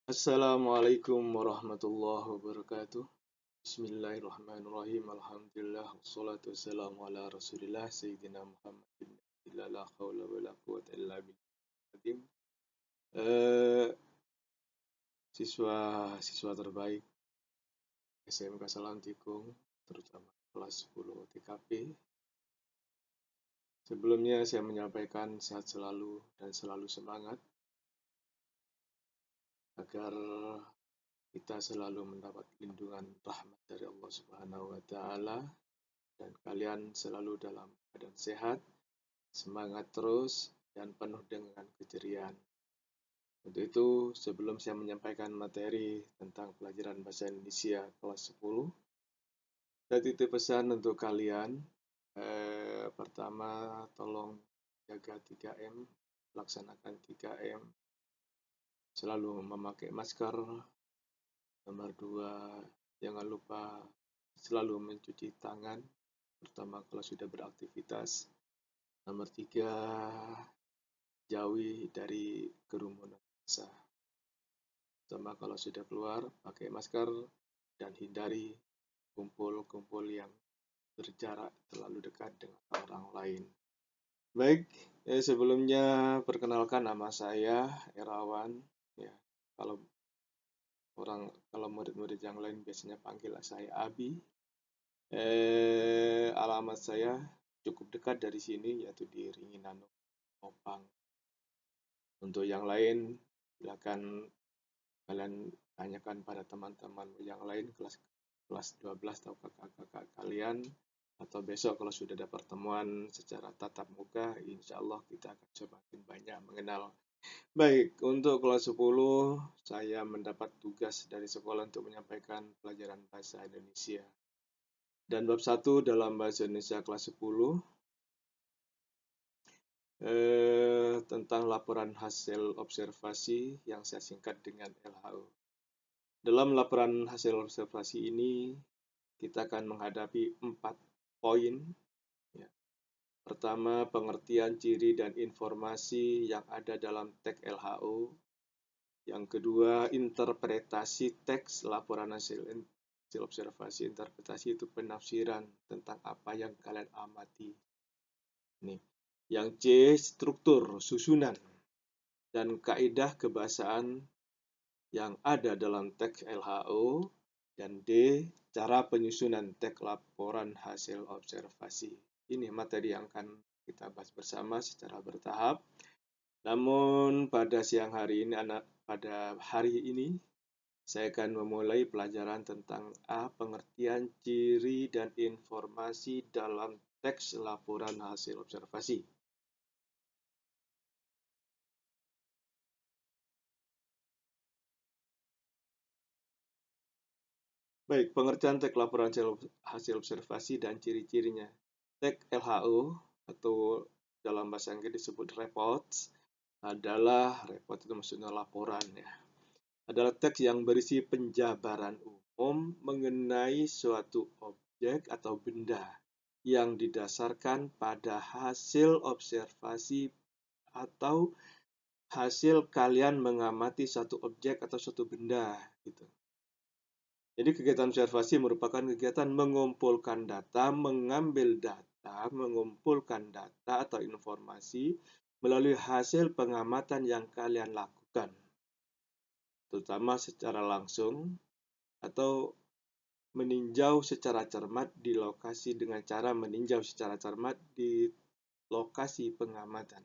Assalamualaikum warahmatullahi wabarakatuh. Bismillahirrahmanirrahim. Alhamdulillah wassalatu wassalamu ala Rasulillah Sayyidina Muhammadin la haula wala quwwata illa billah. Siswa-siswa terbaik SMK Salantikung, terutama kelas 10 TKP. Sebelumnya saya menyampaikan sehat selalu dan selalu semangat agar kita selalu mendapat lindungan rahmat dari Allah Subhanahu wa taala dan kalian selalu dalam keadaan sehat, semangat terus, dan penuh dengan keceriaan. Untuk itu, sebelum saya menyampaikan materi tentang pelajaran bahasa Indonesia kelas 10, saya titip pesan untuk kalian. Pertama, tolong jaga 3M, laksanakan 3M, selalu memakai masker. Nomor 2, jangan lupa selalu mencuci tangan, terutama kalau sudah beraktivitas. Nomor 3, jauhi dari kerumunan massa. Terutama kalau sudah keluar, pakai masker dan hindari kumpul-kumpul yang berjarak terlalu dekat dengan orang lain. Baik, sebelumnya perkenalkan nama saya Erawan. Ya, kalau murid-murid yang lain biasanya panggil saya Abi. Alamat saya cukup dekat dari sini, yaitu di Ringinano, Opang. Untuk yang lain, silakan kalian tanyakan pada teman-teman yang lain kelas 12 atau kakak-kakak kalian, atau besok kalau sudah ada pertemuan secara tatap muka, insya Allah kita akan semakin banyak mengenal. Baik, untuk kelas 10 saya mendapat tugas dari sekolah untuk menyampaikan pelajaran bahasa Indonesia. Dan bab 1 dalam bahasa Indonesia kelas 10 tentang laporan hasil observasi yang saya singkat dengan LHO. Dalam laporan hasil observasi ini, kita akan menghadapi 4 poin. Ya. Pertama, pengertian ciri dan informasi yang ada dalam teks LHO. Yang kedua, interpretasi teks laporan hasil observasi. Interpretasi itu penafsiran tentang apa yang kalian amati. Nih. Yang C, struktur, susunan, dan kaidah kebahasaan yang ada dalam teks LHO. Dan D, cara penyusunan teks laporan hasil observasi. Ini materi yang akan kita bahas bersama secara bertahap. Namun pada siang hari ini, pada hari ini, saya akan memulai pelajaran tentang pengertian ciri dan informasi dalam teks laporan hasil observasi. Baik, pengertian teks laporan hasil observasi dan ciri-cirinya. Teks LHO atau dalam bahasa Inggris disebut reports adalah report itu maksudnya laporan ya. Adalah teks yang berisi penjabaran umum mengenai suatu objek atau benda yang didasarkan pada hasil observasi atau hasil kalian mengamati satu objek atau suatu benda gitu. Jadi kegiatan observasi merupakan kegiatan mengumpulkan data, mengambil data, mengumpulkan data atau informasi melalui hasil pengamatan yang kalian lakukan, terutama secara langsung atau meninjau secara cermat di lokasi dengan cara meninjau secara cermat di lokasi pengamatan.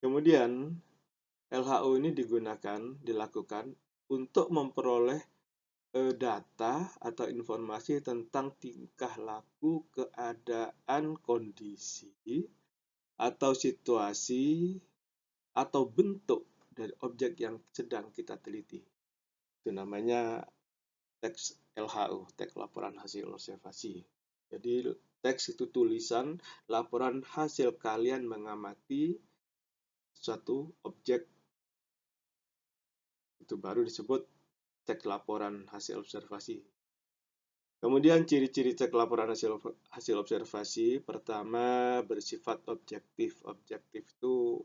Kemudian LHO ini dilakukan untuk memperoleh data atau informasi tentang tingkah laku, keadaan, kondisi, atau situasi, atau bentuk dari objek yang sedang kita teliti. Itu namanya teks LHO, teks laporan hasil observasi. Jadi teks itu tulisan laporan hasil kalian mengamati suatu objek. Itu baru disebut teks laporan hasil observasi. Kemudian ciri-ciri cek laporan hasil observasi, pertama bersifat objektif. Objektif itu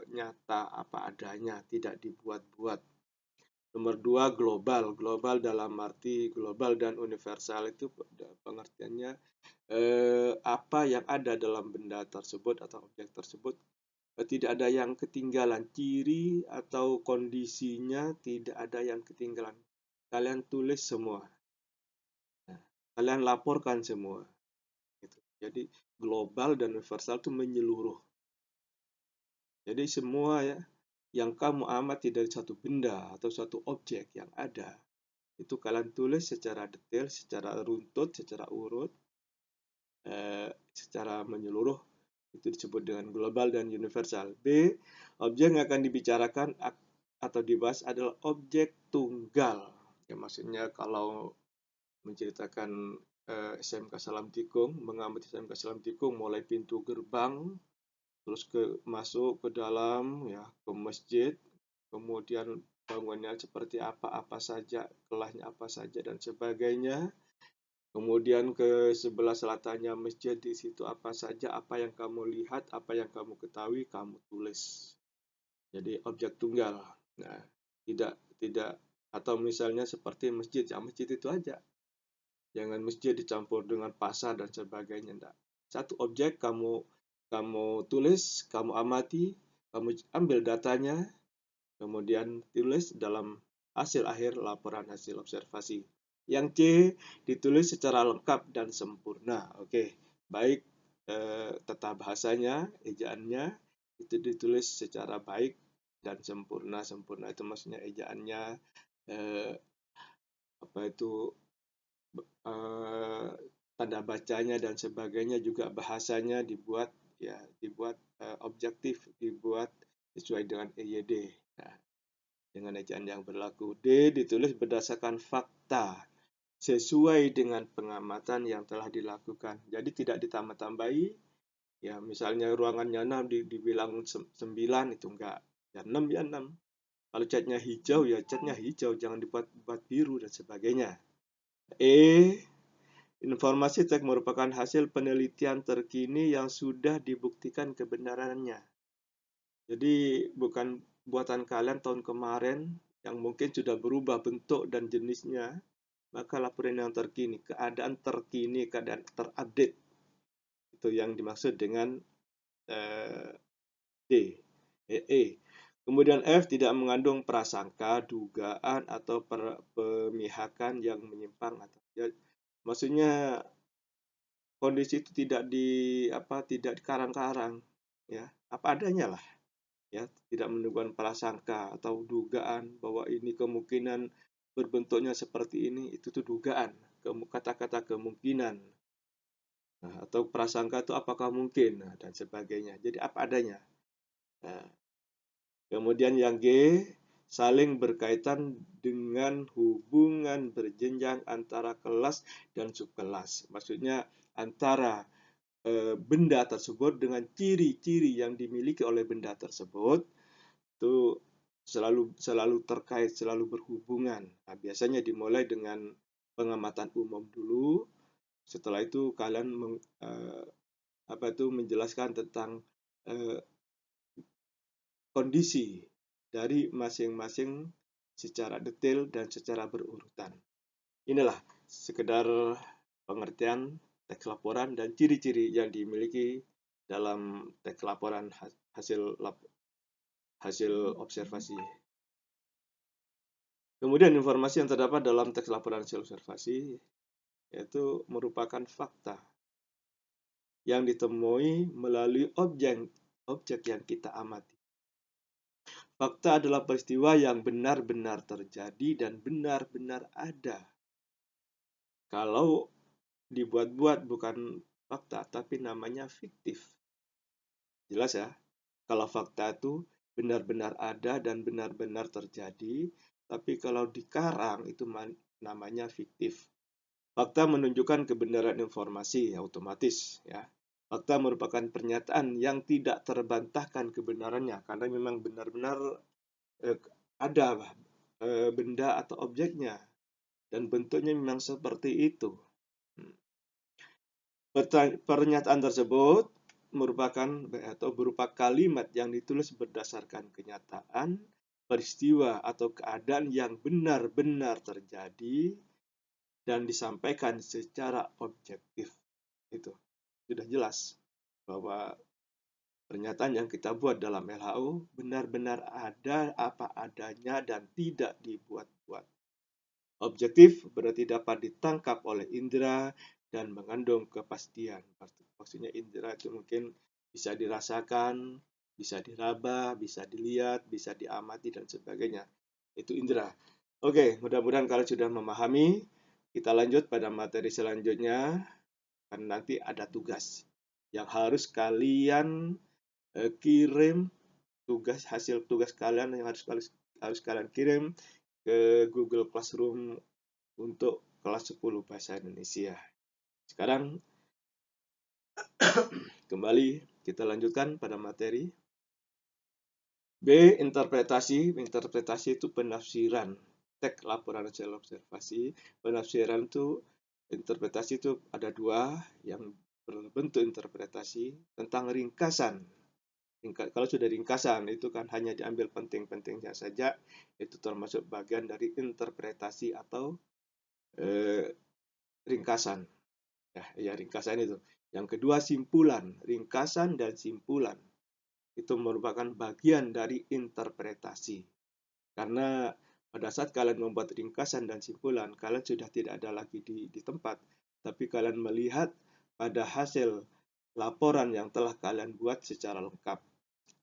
nyata apa adanya, tidak dibuat-buat. Nomor dua, global. Global dalam arti global dan universal itu pengertiannya apa yang ada dalam benda tersebut atau objek tersebut tidak ada yang ketinggalan. Ciri atau kondisinya tidak ada yang ketinggalan. Kalian tulis semua. Kalian laporkan semua. Gitu. Jadi global dan universal itu menyeluruh. Jadi semua ya yang kamu amati dari satu benda atau satu objek yang ada, itu kalian tulis secara detail, secara runtut, secara urut, secara menyeluruh. Itu disebut dengan global dan universal. B, objek yang akan dibicarakan atau dibahas adalah objek tunggal. Ya, maksudnya kalau menceritakan SMK Salam Tikung, mengamati SMK Salam Tikung mulai pintu gerbang, terus masuk ke dalam, ya, ke masjid, kemudian bangunnya seperti apa saja, kelasnya apa saja dan sebagainya. Kemudian ke sebelah selatannya masjid, di situ apa saja, apa yang kamu lihat, apa yang kamu ketahui, kamu tulis. Jadi objek tunggal. Nah, tidak atau misalnya seperti masjid, ya masjid itu aja. Jangan masjid dicampur dengan pasar dan sebagainya, enggak. Satu objek kamu tulis, kamu amati, kamu ambil datanya, kemudian tulis dalam hasil akhir laporan hasil observasi. Yang C, ditulis secara lengkap dan sempurna. Oke, baik tata bahasanya, ejaannya itu ditulis secara baik dan sempurna. Sempurna itu maksudnya ejaannya apa itu tanda bacanya dan sebagainya, juga bahasanya dibuat objektif, dibuat sesuai dengan EYD. Nah, dengan ejaan yang berlaku. D, ditulis berdasarkan fakta sesuai dengan pengamatan yang telah dilakukan. Jadi tidak ditambah-tambahi. Ya, misalnya ruangannya 6 dibilang 9, itu enggak. Ya 6 ya 6. Kalau catnya hijau ya catnya hijau, jangan dibuat biru dan sebagainya. E, informasi teks merupakan hasil penelitian terkini yang sudah dibuktikan kebenarannya. Jadi bukan buatan kalian tahun kemarin yang mungkin sudah berubah bentuk dan jenisnya, maka laporan yang terkini, keadaan terkini, keadaan terupdate. Itu yang dimaksud dengan D. Kemudian F, tidak mengandung prasangka, dugaan, atau pemihakan yang menyimpang. Ya, maksudnya kondisi itu tidak dikarang-karang, ya, apa adanya lah, ya, tidak menunjukkan prasangka atau dugaan bahwa ini kemungkinan berbentuknya seperti ini, itu tuh dugaan, kata-kata kemungkinan, nah, atau prasangka itu apakah mungkin, nah, dan sebagainya. Jadi apa adanya. Nah, kemudian yang G, saling berkaitan dengan hubungan berjenjang antara kelas dan subkelas. Maksudnya antara benda tersebut dengan ciri-ciri yang dimiliki oleh benda tersebut itu selalu terkait, selalu berhubungan. Nah, biasanya dimulai dengan pengamatan umum dulu. Setelah itu kalian menjelaskan tentang kondisi dari masing-masing secara detail dan secara berurutan. Inilah sekedar pengertian teks laporan dan ciri-ciri yang dimiliki dalam teks laporan hasil observasi. Kemudian informasi yang terdapat dalam teks laporan hasil observasi yaitu merupakan fakta yang ditemui melalui objek yang kita amati. Fakta adalah peristiwa yang benar-benar terjadi dan benar-benar ada. Kalau dibuat-buat bukan fakta, tapi namanya fiktif. Jelas ya? Kalau fakta itu benar-benar ada dan benar-benar terjadi, tapi kalau dikarang itu namanya fiktif. Fakta menunjukkan kebenaran informasi, otomatis ya. Fakta merupakan pernyataan yang tidak terbantahkan kebenarannya karena memang benar-benar ada benda atau objeknya dan bentuknya memang seperti itu. Pernyataan tersebut merupakan atau berupa kalimat yang ditulis berdasarkan kenyataan, peristiwa atau keadaan yang benar-benar terjadi dan disampaikan secara objektif. Itu sudah jelas bahwa pernyataan yang kita buat dalam LHO benar-benar ada apa adanya dan tidak dibuat-buat. Objektif berarti dapat ditangkap oleh indera dan mengandung kepastian. Maksudnya indera itu mungkin bisa dirasakan, bisa diraba, bisa dilihat, bisa diamati, dan sebagainya. Itu indera. Oke, mudah-mudahan kalian sudah memahami. Kita lanjut pada materi selanjutnya, karena nanti ada tugas yang harus kalian kirim, hasil tugas kalian yang harus kalian kirim ke Google Classroom untuk kelas 10 Bahasa Indonesia. Sekarang kembali kita lanjutkan pada materi. B. Interpretasi. Interpretasi itu penafsiran teks laporan hasil observasi. Penafsiran itu, interpretasi itu ada dua, yang berbentuk interpretasi tentang ringkasan. Kalau sudah ringkasan itu kan hanya diambil penting-pentingnya saja, itu termasuk bagian dari interpretasi atau ringkasan. Ya, ringkasan itu. Yang kedua, simpulan. Ringkasan dan simpulan itu merupakan bagian dari interpretasi. Karena pada saat kalian membuat ringkasan dan simpulan, kalian sudah tidak ada lagi di tempat, tapi kalian melihat pada hasil laporan yang telah kalian buat secara lengkap.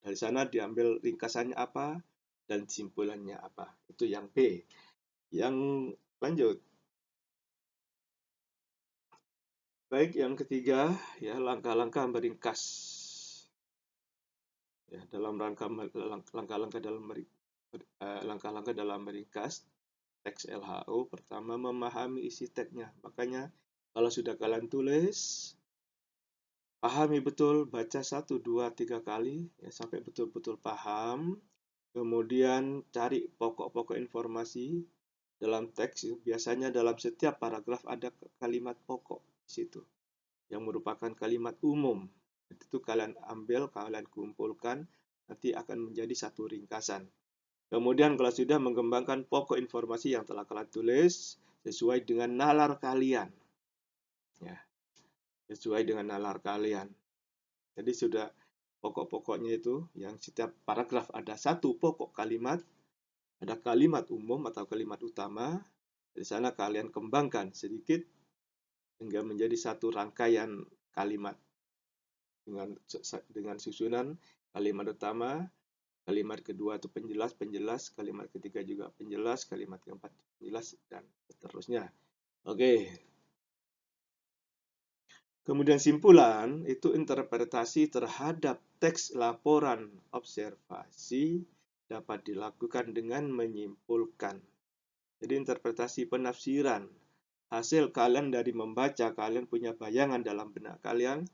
Dari sana diambil ringkasannya apa dan simpulannya apa. Itu yang B. Yang lanjut. Baik, yang ketiga, ya, langkah-langkah meringkas. Ya, dalam langkah-langkah dalam meringkas teks LHO, pertama memahami isi teksnya. Makanya kalau sudah kalian tulis, pahami betul, baca 1, 2, 3 kali ya, sampai betul-betul paham. Kemudian cari pokok-pokok informasi dalam teks. Biasanya dalam setiap paragraf ada kalimat pokok di situ yang merupakan kalimat umum. Itu kalian ambil, kalian kumpulkan, nanti akan menjadi satu ringkasan. Kemudian kalau sudah mengembangkan pokok informasi yang telah kalian tulis sesuai dengan nalar kalian. Ya, sesuai dengan nalar kalian. Jadi sudah pokok-pokoknya itu, yang setiap paragraf ada satu pokok kalimat, ada kalimat umum atau kalimat utama. Di sana kalian kembangkan sedikit hingga menjadi satu rangkaian kalimat dengan susunan kalimat utama, kalimat kedua itu penjelas, kalimat ketiga juga penjelas, kalimat keempat penjelas, dan seterusnya. Oke. Kemudian simpulan itu interpretasi terhadap teks laporan observasi dapat dilakukan dengan menyimpulkan. Jadi interpretasi penafsiran. Hasil kalian dari membaca, kalian punya bayangan dalam benak kalian,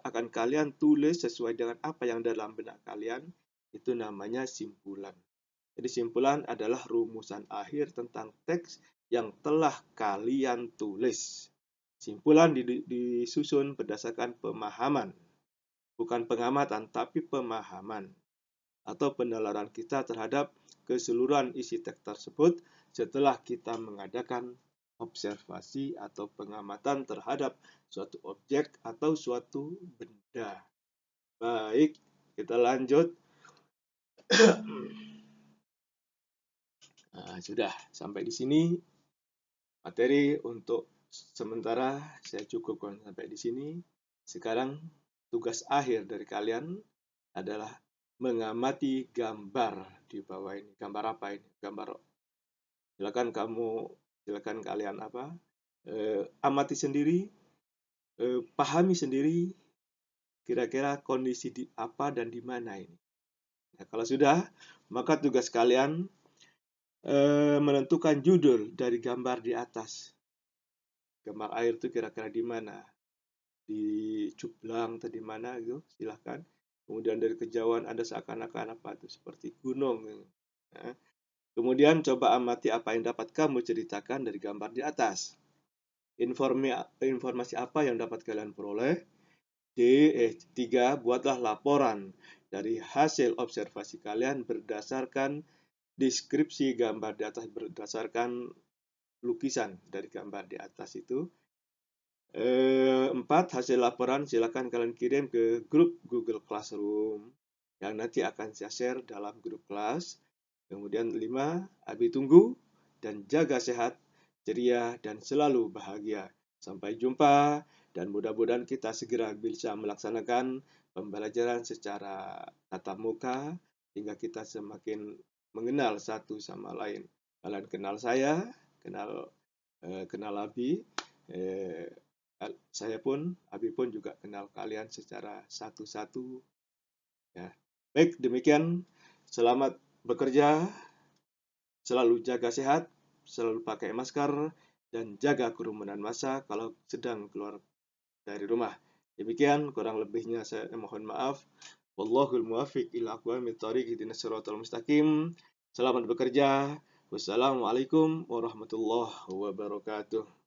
akan kalian tulis sesuai dengan apa yang dalam benak kalian, itu namanya simpulan. Jadi simpulan adalah rumusan akhir tentang teks yang telah kalian tulis. Simpulan disusun berdasarkan pemahaman, bukan pengamatan, tapi pemahaman atau penalaran kita terhadap keseluruhan isi teks tersebut setelah kita mengadakan observasi atau pengamatan terhadap suatu objek atau suatu benda. Baik, kita lanjut. Nah, sudah sampai di sini materi untuk sementara saya cukupkan sampai di sini. Sekarang tugas akhir dari kalian adalah mengamati gambar di bawah ini. Gambar apa ini? Gambar. Silakan kalian amati sendiri, pahami sendiri kira-kira kondisi di apa dan di mana ini. Nah, kalau sudah, maka tugas kalian menentukan judul dari gambar di atas. Gambar air itu kira-kira di mana? Di Cuplang atau di mana gitu, silahkan. Kemudian dari kejauhan ada seakan-akan apa itu, seperti gunung. Nah, kemudian coba amati apa yang dapat kamu ceritakan dari gambar di atas. Informasi apa yang dapat kalian peroleh? 3. Buatlah laporan dari hasil observasi kalian berdasarkan deskripsi gambar di atas, berdasarkan lukisan dari gambar di atas itu. 4. Hasil laporan silakan kalian kirim ke grup Google Classroom yang nanti akan saya share dalam grup kelas. Kemudian 5. Abi tunggu dan jaga sehat, ceria, dan selalu bahagia. Sampai jumpa, dan mudah-mudahan kita segera bisa melaksanakan pembelajaran secara tatap muka hingga kita semakin mengenal satu sama lain. Kalian kenal saya, kenal Abi, saya pun, Abi pun juga kenal kalian secara satu-satu. Ya. Baik, demikian. Selamat bekerja, selalu jaga sehat, selalu pakai masker, dan jaga kerumunan massa kalau sedang keluar dari rumah. Demikian, kurang lebihnya saya mohon maaf. Wallahul muwaffiq ila aqwamit thoriq, ihdinas siratal mustaqim. Selamat bekerja. Wassalamualaikum warahmatullahi wabarakatuh.